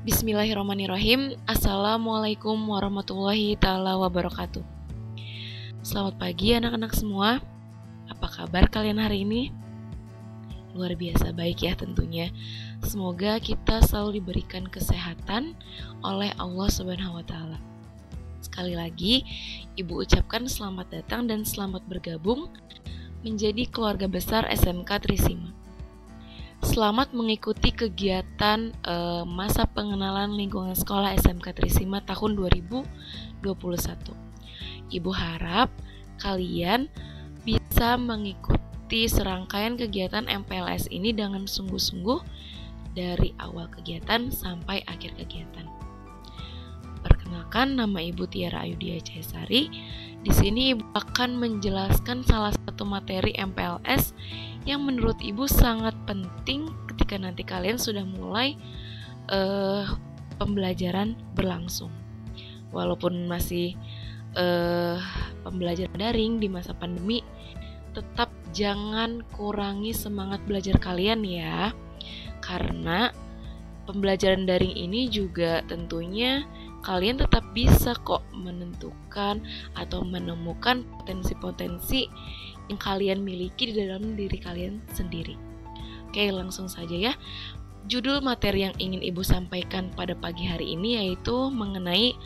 Bismillahirrahmanirrahim. Assalamualaikum warahmatullahi ta'ala wabarakatuh. Selamat pagi anak-anak semua. Apa kabar kalian hari ini? Luar biasa baik ya tentunya. Semoga kita selalu diberikan kesehatan oleh Allah Subhanahu wa Ta'ala. Sekali lagi, Ibu ucapkan selamat datang dan selamat bergabung menjadi keluarga besar SMK Trisima. Selamat mengikuti kegiatan masa pengenalan lingkungan sekolah SMK Trisima tahun 2021. Ibu harap kalian bisa mengikuti serangkaian kegiatan MPLS ini dengan sungguh-sungguh dari awal kegiatan sampai akhir kegiatan. Perkenalkan, nama Ibu Tiara Ayudia Caesari. Di sini Ibu akan menjelaskan salah satu materi MPLS yang menurut Ibu sangat penting ketika nanti kalian sudah mulai pembelajaran berlangsung. Walaupun masih pembelajaran daring di masa pandemi, tetap jangan kurangi semangat belajar kalian ya. Karena pembelajaran daring ini juga tentunya kalian tetap bisa kok menentukan atau menemukan potensi-potensi yang kalian miliki di dalam diri kalian sendiri. Oke, langsung saja ya. Judul materi yang ingin Ibu sampaikan pada pagi hari ini yaitu mengenai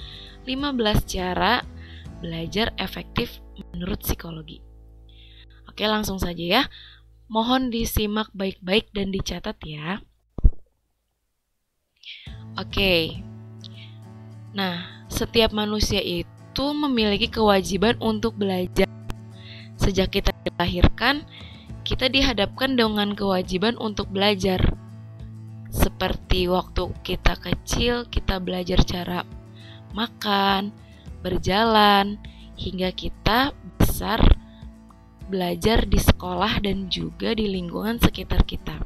15 cara belajar efektif menurut psikologi. Oke, langsung saja ya. Mohon disimak baik-baik dan dicatat ya. Oke. Nah, setiap manusia itu memiliki kewajiban untuk belajar. Sejak kita dilahirkan, kita dihadapkan dengan kewajiban untuk belajar. Seperti waktu kita kecil, kita belajar cara makan, berjalan, hingga kita besar belajar di sekolah dan juga di lingkungan sekitar kita.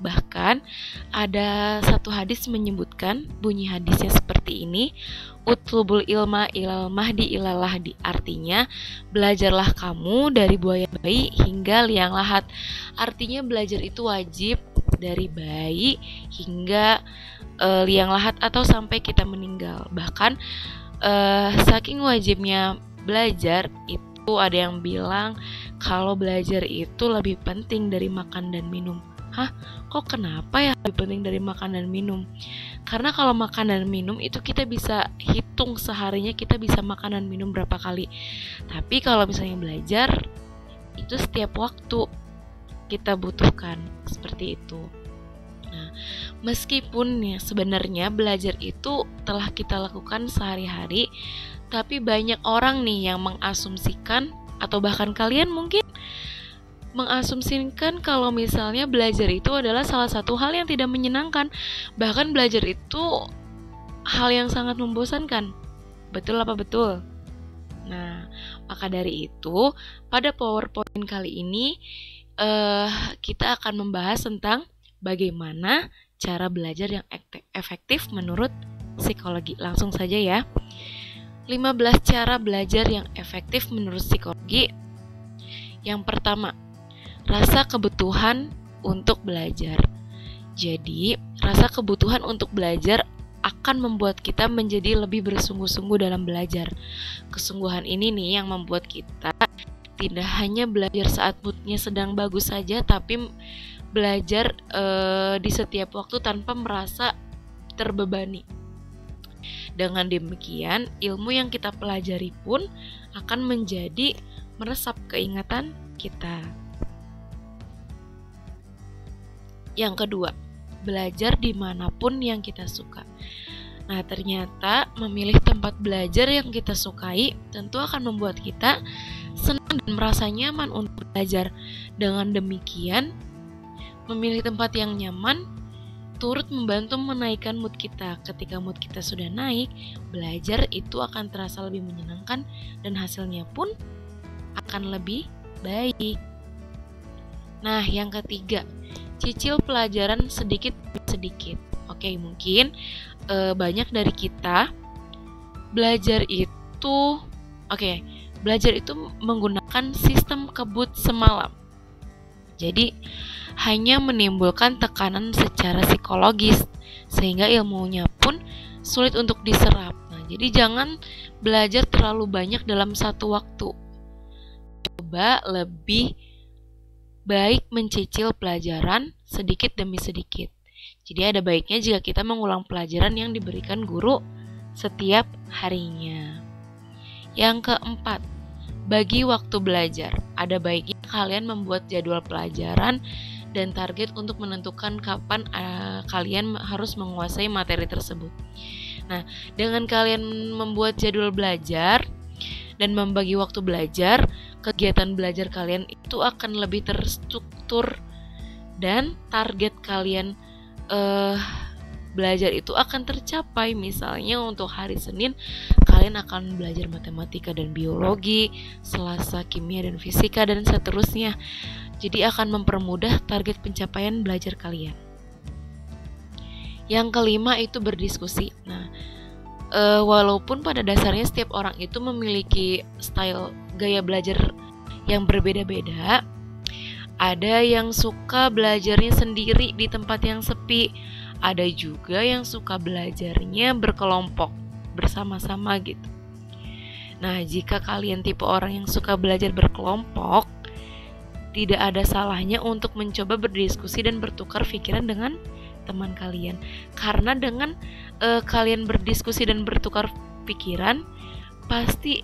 Bahkan ada satu hadis menyebutkan, bunyi hadisnya seperti ini, utlubul ilma ilal mahdi ilal lahdi. Artinya, belajarlah kamu dari buaya bayi hingga liang lahat. Artinya belajar itu wajib dari bayi hingga liang lahat atau sampai kita meninggal. Bahkan saking wajibnya belajar itu ada yang bilang kalau belajar itu lebih penting dari makan dan minum. Hah? Kok kenapa ya lebih penting dari makan dan minum? Karena kalau makan dan minum itu kita bisa hitung seharinya kita bisa makan dan minum berapa kali. Tapi kalau misalnya belajar itu setiap waktu kita butuhkan seperti itu. Nah, meskipun ya sebenarnya belajar itu telah kita lakukan sehari-hari, tapi banyak orang nih yang mengasumsikan atau bahkan kalian mungkin mengasumsikan kalau misalnya belajar itu adalah salah satu hal yang tidak menyenangkan. Bahkan belajar itu hal yang sangat membosankan. Betul apa betul? Nah, maka dari itu pada PowerPoint kali ini kita akan membahas tentang bagaimana cara belajar yang efektif menurut psikologi. Langsung saja ya. 15 cara belajar yang efektif menurut psikologi. Yang pertama, rasa kebutuhan untuk belajar. Jadi, rasa kebutuhan untuk belajar akan membuat kita menjadi lebih bersungguh-sungguh dalam belajar. Kesungguhan ini nih yang membuat kita tidak hanya belajar saat moodnya sedang bagus saja, tapi belajar di setiap waktu tanpa merasa terbebani. Dengan demikian, ilmu yang kita pelajari pun akan menjadi meresap keingatan kita. Yang kedua, belajar dimanapun yang kita suka. Nah, ternyata memilih tempat belajar yang kita sukai tentu akan membuat kita senang dan merasa nyaman untuk belajar. Dengan demikian, memilih tempat yang nyaman turut membantu menaikkan mood kita. Ketika mood kita sudah naik, belajar itu akan terasa lebih menyenangkan dan hasilnya pun akan lebih baik. Nah, yang ketiga, cicil pelajaran sedikit demi sedikit. Oke, mungkin banyak dari kita belajar itu menggunakan sistem kebut semalam. Jadi hanya menimbulkan tekanan secara psikologis sehingga ilmunya sulit untuk diserap. Nah, jadi jangan belajar terlalu banyak dalam satu waktu. Coba lebih baik mencicil pelajaran sedikit demi sedikit. Jadi ada baiknya jika kita mengulang pelajaran yang diberikan guru setiap harinya. Yang keempat, bagi waktu belajar. Ada baiknya kalian membuat jadwal pelajaran dan target untuk menentukan kapan kalian harus menguasai materi tersebut. Nah, dengan kalian membuat jadwal belajar dan membagi waktu belajar, kegiatan belajar kalian itu akan lebih terstruktur dan target kalian belajar itu akan tercapai. Misalnya untuk hari Senin kalian akan belajar matematika dan biologi, Selasa kimia dan fisika, dan seterusnya. Jadi akan mempermudah target pencapaian belajar kalian. Yang kelima itu berdiskusi. Nah, walaupun pada dasarnya setiap orang itu memiliki style gaya belajar yang berbeda-beda, ada yang suka belajarnya sendiri di tempat yang sepi, ada juga yang suka belajarnya berkelompok, bersama-sama gitu. Nah, jika kalian tipe orang yang suka belajar berkelompok, tidak ada salahnya untuk mencoba berdiskusi dan bertukar pikiran dengan teman kalian. Karena dengan kalian berdiskusi dan bertukar pikiran, pasti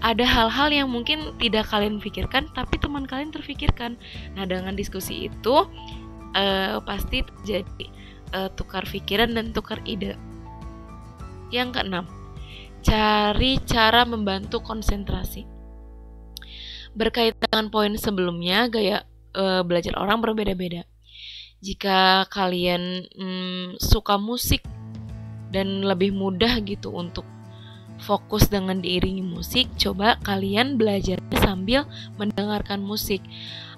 ada hal-hal yang mungkin tidak kalian pikirkan, tapi teman kalian terfikirkan. Nah, dengan diskusi itu pasti terjadi tukar pikiran dan tukar ide. Yang keenam, cari cara membantu konsentrasi. Berkaitan dengan poin sebelumnya, gaya belajar orang berbeda-beda. Jika kalian suka musik dan lebih mudah gitu untuk fokus dengan diiringi musik, coba kalian belajar sambil mendengarkan musik.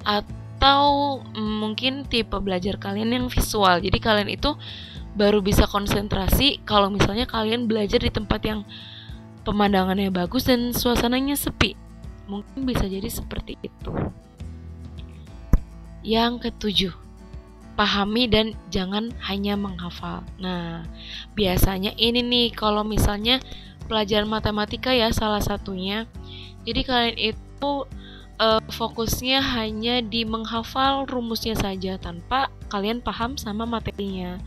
Atau mungkin tipe belajar kalian yang visual, jadi kalian itu baru bisa konsentrasi kalau misalnya kalian belajar di tempat yang pemandangannya bagus dan suasananya sepi. Mungkin bisa jadi seperti itu. Yang ketujuh, pahami dan jangan hanya menghafal. Nah, biasanya ini nih kalau misalnya pelajaran matematika ya salah satunya. Jadi kalian itu fokusnya hanya di menghafal rumusnya saja tanpa kalian paham sama materinya.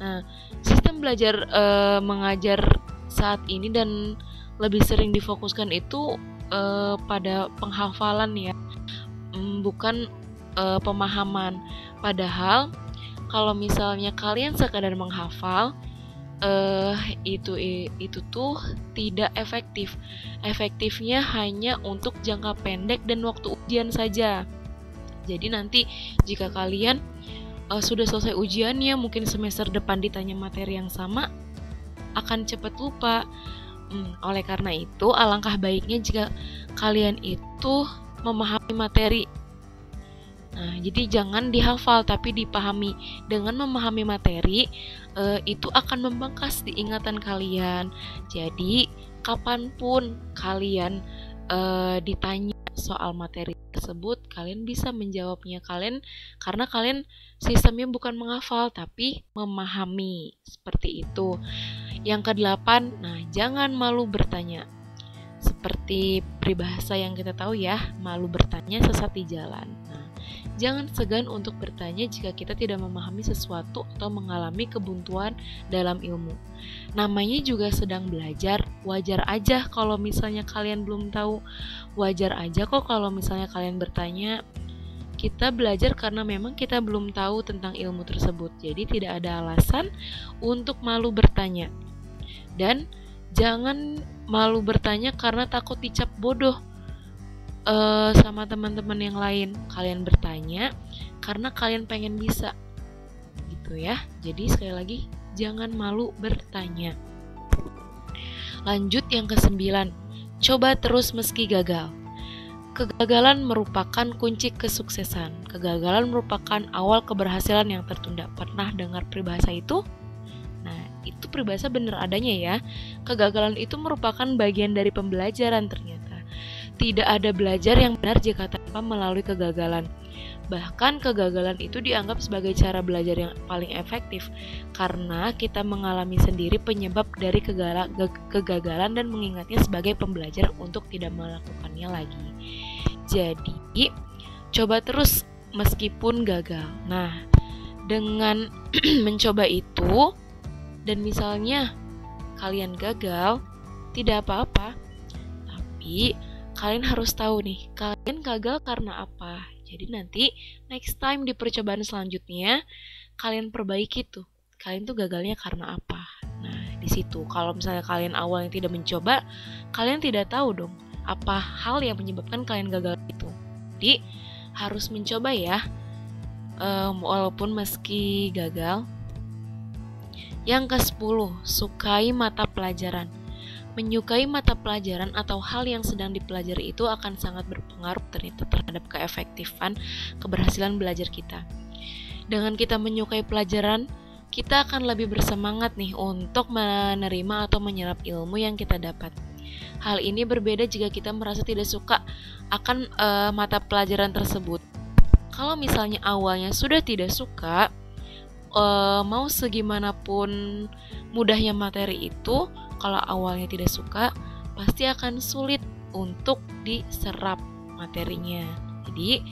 Nah, sistem belajar mengajar saat ini dan lebih sering difokuskan itu pada penghafalan ya, bukan pemahaman. Padahal kalau misalnya kalian sekadar menghafal, itu tuh tidak efektif. Efektifnya hanya untuk jangka pendek dan waktu ujian saja. Jadi nanti jika kalian sudah selesai ujiannya, mungkin semester depan ditanya materi yang sama, akan cepat lupa. Oleh karena itu, alangkah baiknya jika kalian itu memahami materi. Nah, jadi jangan dihafal tapi dipahami. Dengan memahami materi, itu akan membekas di ingatan kalian. Jadi, kapanpun kalian ditanya soal materi tersebut, kalian bisa menjawabnya karena kalian sistemnya bukan menghafal tapi memahami. Seperti itu. Yang kedelapan, nah jangan malu bertanya. Seperti peribahasa yang kita tahu ya, malu bertanya sesat di jalan. Nah, jangan segan untuk bertanya jika kita tidak memahami sesuatu atau mengalami kebuntuan dalam ilmu. Namanya juga sedang belajar, wajar aja kalau misalnya kalian belum tahu. Wajar aja kok kalau misalnya kalian bertanya. Kita belajar karena memang kita belum tahu tentang ilmu tersebut. Jadi tidak ada alasan untuk malu bertanya. Dan jangan malu bertanya karena takut dicap bodoh sama teman-teman yang lain. Kalian bertanya karena kalian pengen bisa, gitu ya. Jadi sekali lagi, jangan malu bertanya. Lanjut yang ke-9, coba terus meski gagal. Kegagalan merupakan kunci kesuksesan. Kegagalan merupakan awal keberhasilan yang tertunda. Pernah dengar peribahasa itu? Itu peribahasa benar adanya ya. Kegagalan itu merupakan bagian dari pembelajaran ternyata. Tidak ada belajar yang benar jika tanpa melalui kegagalan. Bahkan kegagalan itu dianggap sebagai cara belajar yang paling efektif karena kita mengalami sendiri penyebab dari kegagalan dan mengingatnya sebagai pembelajaran untuk tidak melakukannya lagi. Jadi, coba terus meskipun gagal. Nah, dengan mencoba itu dan misalnya kalian gagal, tidak apa-apa. Tapi kalian harus tahu nih, kalian gagal karena apa. Jadi nanti next time di percobaan selanjutnya kalian perbaiki tuh. Kalian tuh gagalnya karena apa. Nah, di situ kalau misalnya kalian awalnya tidak mencoba, kalian tidak tahu dong apa hal yang menyebabkan kalian gagal itu. Jadi harus mencoba ya, walaupun meski gagal. Yang ke-10, sukai mata pelajaran. Menyukai mata pelajaran atau hal yang sedang dipelajari itu akan sangat berpengaruh ternyata terhadap keefektifan keberhasilan belajar kita. Dengan kita menyukai pelajaran, kita akan lebih bersemangat nih untuk menerima atau menyerap ilmu yang kita dapat. Hal ini berbeda jika kita merasa tidak suka akan mata pelajaran tersebut. Kalau misalnya awalnya sudah tidak suka, mau segimanapun mudahnya materi itu, kalau awalnya tidak suka, pasti akan sulit untuk diserap materinya. Jadi,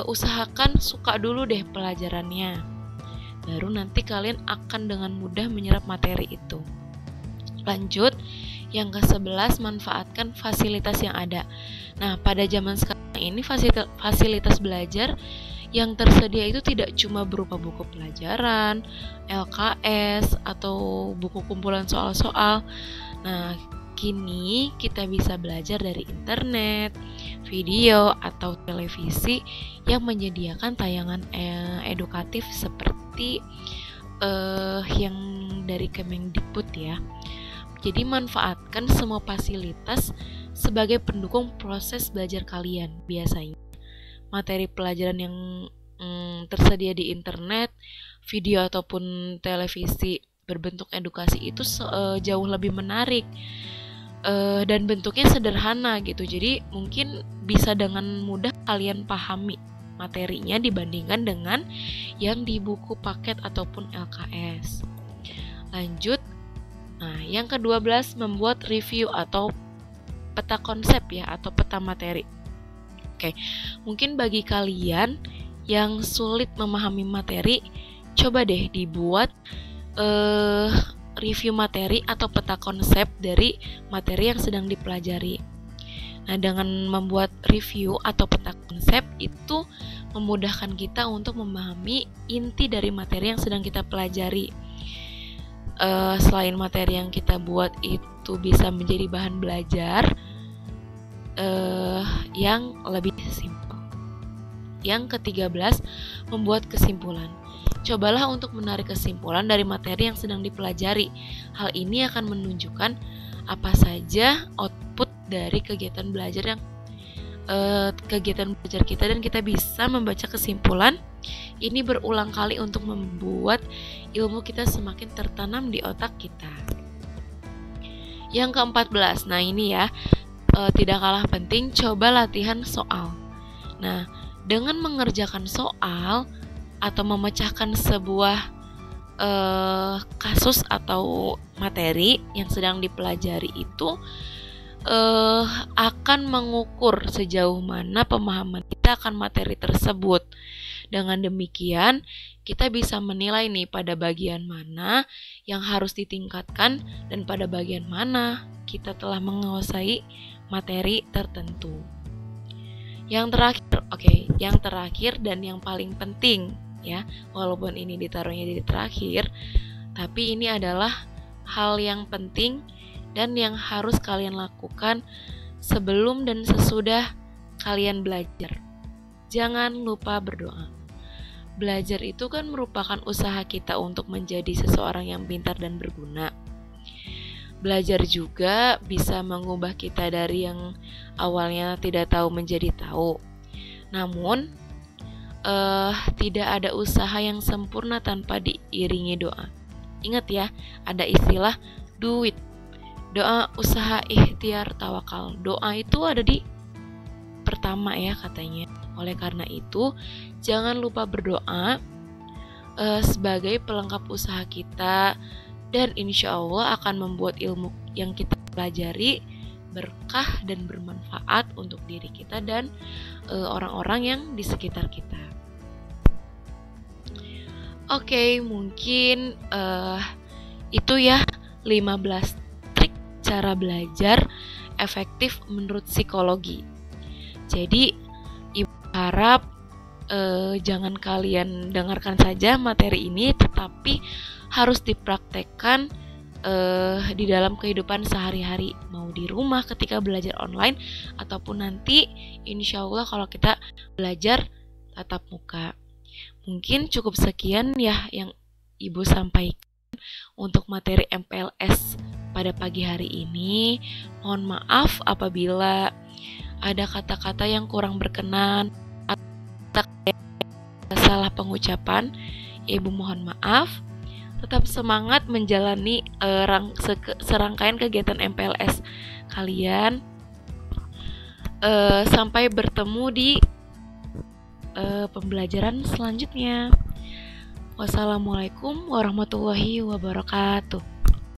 usahakan suka dulu deh pelajarannya. Baru nanti kalian akan dengan mudah menyerap materi itu. Lanjut, yang ke-11, manfaatkan fasilitas yang ada. Nah, pada zaman sekarang ini fasilitas belajar yang tersedia itu tidak cuma berupa buku pelajaran, LKS, atau buku kumpulan soal-soal. Nah, kini kita bisa belajar dari internet, video, atau televisi yang menyediakan tayangan edukatif seperti yang dari Kemendikbud ya. Jadi manfaatkan semua fasilitas sebagai pendukung proses belajar kalian. Biasanya materi pelajaran yang tersedia di internet, video ataupun televisi berbentuk edukasi itu jauh lebih menarik dan bentuknya sederhana gitu. Jadi mungkin bisa dengan mudah kalian pahami materinya dibandingkan dengan yang di buku paket ataupun LKS. Lanjut, nah yang ke-12, membuat review atau peta konsep ya, atau peta materi. Oke, mungkin bagi kalian yang sulit memahami materi, coba deh dibuat review materi atau peta konsep dari materi yang sedang dipelajari. Nah, dengan membuat review atau peta konsep itu memudahkan kita untuk memahami inti dari materi yang sedang kita pelajari. Selain materi yang kita buat itu bisa menjadi bahan belajar yang lebih simpel. Yang ke-13, membuat kesimpulan. Cobalah untuk menarik kesimpulan dari materi yang sedang dipelajari. Hal ini akan menunjukkan apa saja output dari kegiatan belajar kita, dan kita bisa membaca kesimpulan ini berulang kali untuk membuat ilmu kita semakin tertanam di otak kita. Yang ke-14, nah ini ya, tidak kalah penting, coba latihan soal. Nah, dengan mengerjakan soal atau memecahkan sebuah kasus atau materi yang sedang dipelajari itu akan mengukur sejauh mana pemahaman kita akan materi tersebut. Dengan demikian, kita bisa menilai nih pada bagian mana yang harus ditingkatkan dan pada bagian mana kita telah menguasai materi tertentu. Yang terakhir dan yang paling penting ya, walaupun ini ditaruhnya di terakhir, tapi ini adalah hal yang penting dan yang harus kalian lakukan sebelum dan sesudah kalian belajar. Jangan lupa berdoa. Belajar itu kan merupakan usaha kita untuk menjadi seseorang yang pintar dan berguna. Belajar juga bisa mengubah kita dari yang awalnya tidak tahu menjadi tahu. Namun, tidak ada usaha yang sempurna tanpa diiringi doa. Ingat ya, ada istilah do it. Doa, usaha, ikhtiar, tawakal. Doa itu ada di pertama ya katanya. Oleh karena itu, jangan lupa berdoa sebagai pelengkap usaha kita, dan insya Allah akan membuat ilmu yang kita pelajari berkah dan bermanfaat untuk diri kita dan orang-orang yang di sekitar kita. Oke, mungkin itu ya 15 trik cara belajar efektif menurut psikologi. Jadi Ibu harap jangan kalian dengarkan saja materi ini, tetapi harus dipraktekkan di dalam kehidupan sehari-hari, mau di rumah ketika belajar online ataupun nanti insya Allah kalau kita belajar tatap muka. Mungkin cukup sekian ya yang Ibu sampaikan untuk materi MPLS pada pagi hari ini. Mohon maaf apabila ada kata-kata yang kurang berkenan atau salah pengucapan. Ibu mohon maaf. Tetap semangat menjalani serangkaian kegiatan MPLS kalian. Sampai bertemu di pembelajaran selanjutnya. Wassalamualaikum warahmatullahi wabarakatuh.